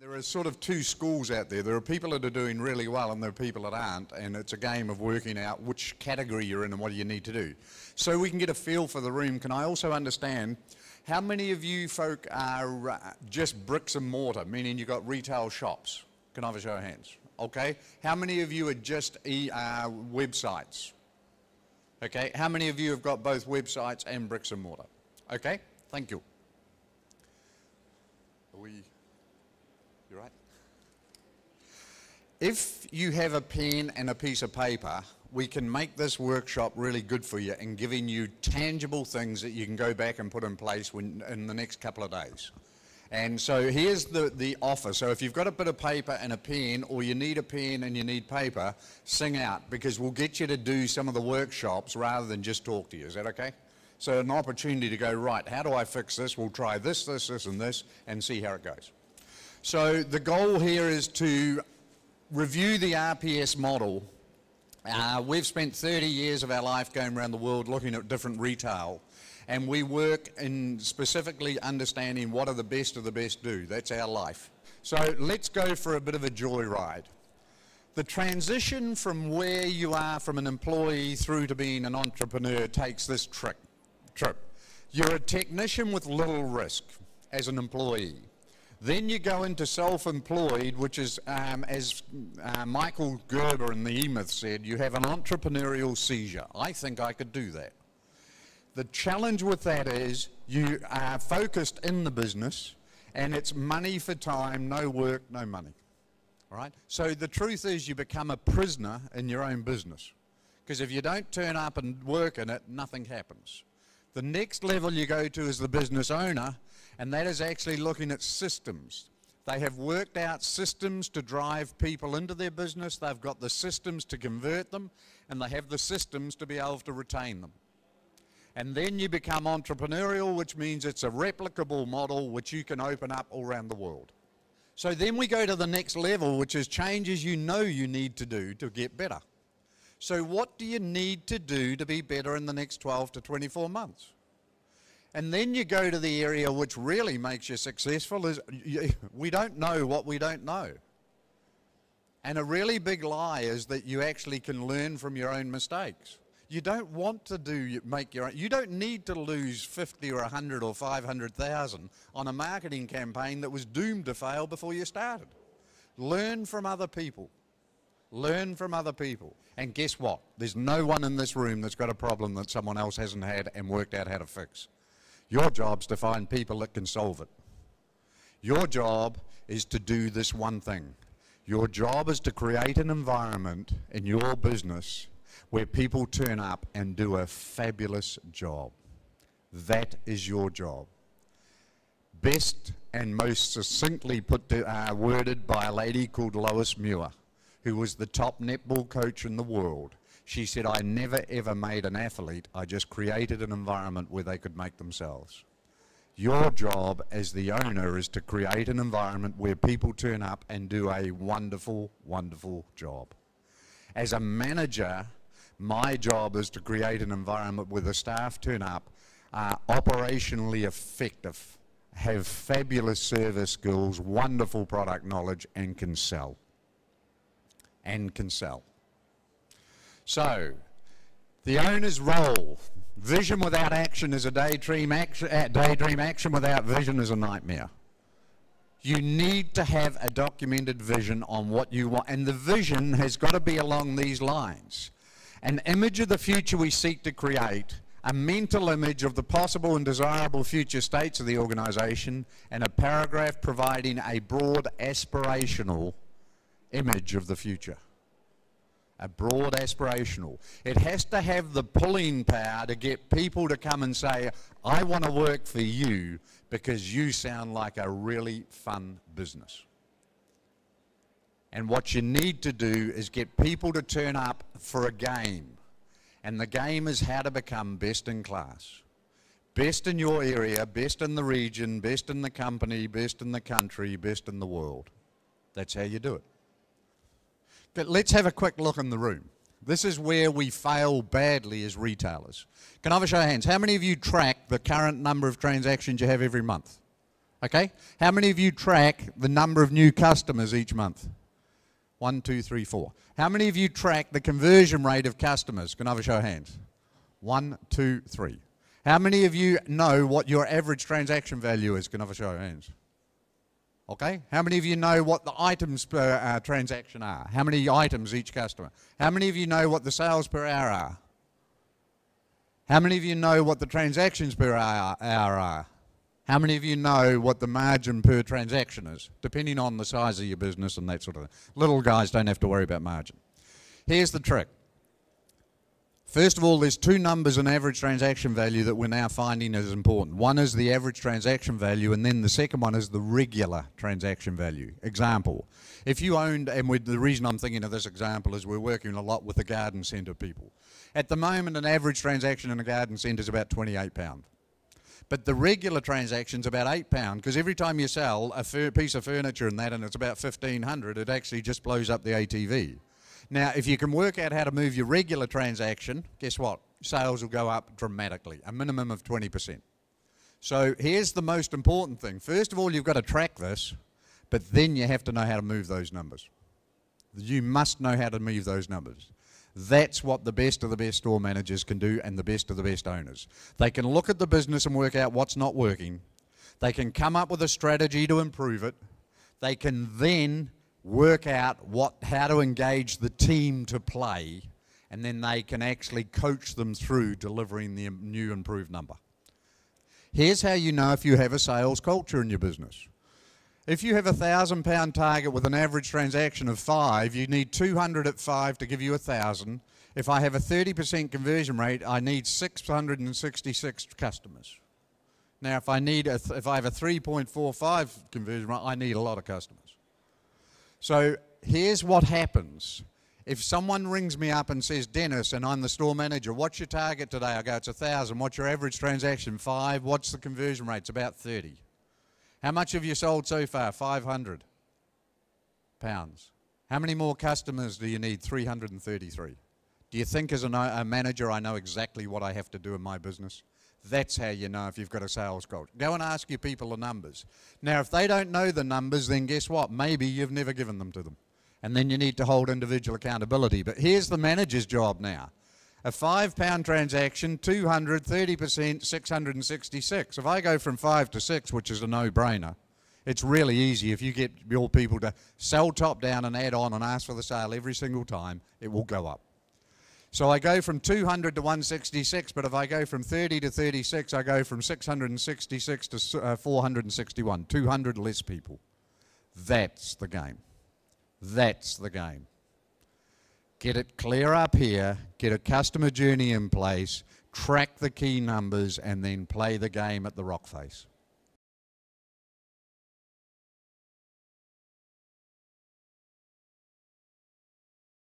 There are sort of two schools out there. There are people that are doing really well and there are people that aren't, and it's a game of working out which category you're in and what do you need to do. So we can get a feel for the room. Can I also understand how many of you folk are just bricks and mortar, meaning you've got retail shops? Can I have a show of hands? Okay. How many of you are just websites? Okay. How many of you have got both websites and bricks and mortar? Okay. Thank you. You right? If you have a pen and a piece of paper, we can make this workshop really good for you in giving you tangible things that you can go back and put in place in the next couple of days. And so here's the offer. So if you've got a bit of paper and a pen, or you need a pen and you need paper, sing out, because we'll get you to do some of the workshops rather than just talk to you. Is that okay? So an opportunity to go, right, how do I fix this? We'll try this, this, this, and this, and see how it goes. So the goal here is to review the RPS model. We've spent 30 years of our life going around the world looking at different retail, and we work in specifically understanding what are the best of the best do. That's our life. So let's go for a bit of a joyride. The transition from where you are from an employee through to being an entrepreneur takes this trip. You're a technician with little risk as an employee. Then you go into self-employed, which is, as Michael Gerber in the E-Myth said, you have an entrepreneurial seizure. I think I could do that. The challenge with that is you are focused in the business, and it's money for time, no work, no money. All right? So the truth is you become a prisoner in your own business, because if you don't turn up and work in it, nothing happens. The next level you go to is the business owner, and that is actually looking at systems. They have worked out systems to drive people into their business. They've got the systems to convert them, and they have the systems to be able to retain them. And then you become entrepreneurial, which means it's a replicable model which you can open up all around the world. So then we go to the next level, which is changes you know you need to do to get better. So what do you need to do to be better in the next 12 to 24 months? And then you go to the area which really makes you successful is we don't know what we don't know. And a really big lie is that you actually can learn from your own mistakes. You don't want to make your own. You don't need to lose 50 or 100 or 500,000 on a marketing campaign that was doomed to fail before you started. Learn from other people. Learn from other people. And guess what? There's no one in this room that's got a problem that someone else hasn't had and worked out how to fix. Your job's to find people that can solve it. Your job is to do this one thing. Your job is to create an environment in your business where people turn up and do a fabulous job. That is your job. Best and most succinctly worded by a lady called Lois Muir, who was the top netball coach in the world. She said, I never ever made an athlete, I just created an environment where they could make themselves. Your job as the owner is to create an environment where people turn up and do a wonderful, wonderful job. As a manager, my job is to create an environment where the staff turn up, are operationally effective, have fabulous service skills, wonderful product knowledge, and can sell. So, the owner's role. Vision without action is a daydream. Action without vision is a nightmare. You need to have a documented vision on what you want, and the vision has got to be along these lines. An image of the future we seek to create, a mental image of the possible and desirable future states of the organization, and a paragraph providing a broad aspirational image of the future. A broad aspirational. It has to have the pulling power to get people to come and say, I want to work for you because you sound like a really fun business. And what you need to do is get people to turn up for a game. And the game is how to become best in class. Best in your area, best in the region, best in the company, best in the country, best in the world. That's how you do it. But let's have a quick look in the room. This is where we fail badly as retailers. Can I have a show of hands? How many of you track the current number of transactions you have every month? Okay? How many of you track the number of new customers each month? 1, 2, 3, 4. How many of you track the conversion rate of customers? Can I have a show of hands? 1, 2, 3. How many of you know what your average transaction value is? Can I have a show of hands? Okay? How many of you know what the items per transaction are? How many items each customer? How many of you know what the sales per hour are? How many of you know what the transactions per hour are? How many of you know what the margin per transaction is? Depending on the size of your business and that sort of thing. Little guys don't have to worry about margin. Here's the trick. First of all, there's two numbers in average transaction value that we're now finding is important. One is the average transaction value, and then the second one is the regular transaction value. Example, if you owned, and the reason I'm thinking of this example is we're working a lot with the garden centre people. At the moment, an average transaction in a garden centre is about £28. But the regular transaction's about £8, because every time you sell a piece of furniture and that, and it's about 1,500, it actually just blows up the ATV. Now, if you can work out how to move your regular transaction, guess what? Sales will go up dramatically, a minimum of 20%. So here's the most important thing. First of all, you've got to track this, but then you have to know how to move those numbers. You must know how to move those numbers. That's what the best of the best store managers can do, and the best of the best owners. They can look at the business and work out what's not working. They can come up with a strategy to improve it. They can then work out how to engage the team to play, and then they can actually coach them through delivering the new improved number. Here's how you know if you have a sales culture in your business. If you have a £1,000 target with an average transaction of 5, you need 200 at 5 to give you 1,000. If I have a 30% conversion rate, I need 666 customers. Now, if I have a 3.45 conversion rate, I need a lot of customers. So here's what happens. If someone rings me up and says, Dennis, and I'm the store manager, what's your target today? I go, it's 1,000. What's your average transaction? 5. What's the conversion rate? It's about 30. How much have you sold so far? £500. How many more customers do you need? 333. Do you think as a manager I know exactly what I have to do in my business? That's how you know if you've got a sales culture. Go and ask your people the numbers. Now, if they don't know the numbers, then guess what? Maybe you've never given them to them. And then you need to hold individual accountability. But here's the manager's job now. A £5 transaction, 200, 30%, 666. If I go from 5 to 6, which is a no-brainer, it's really easy. If you get your people to sell top down and add on and ask for the sale every single time, it will go up. So I go from 200 to 166, but if I go from 30 to 36, I go from 666 to 461, 200 less people. That's the game. That's the game. Get it clear up here, get a customer journey in place, track the key numbers, and then play the game at the rock face.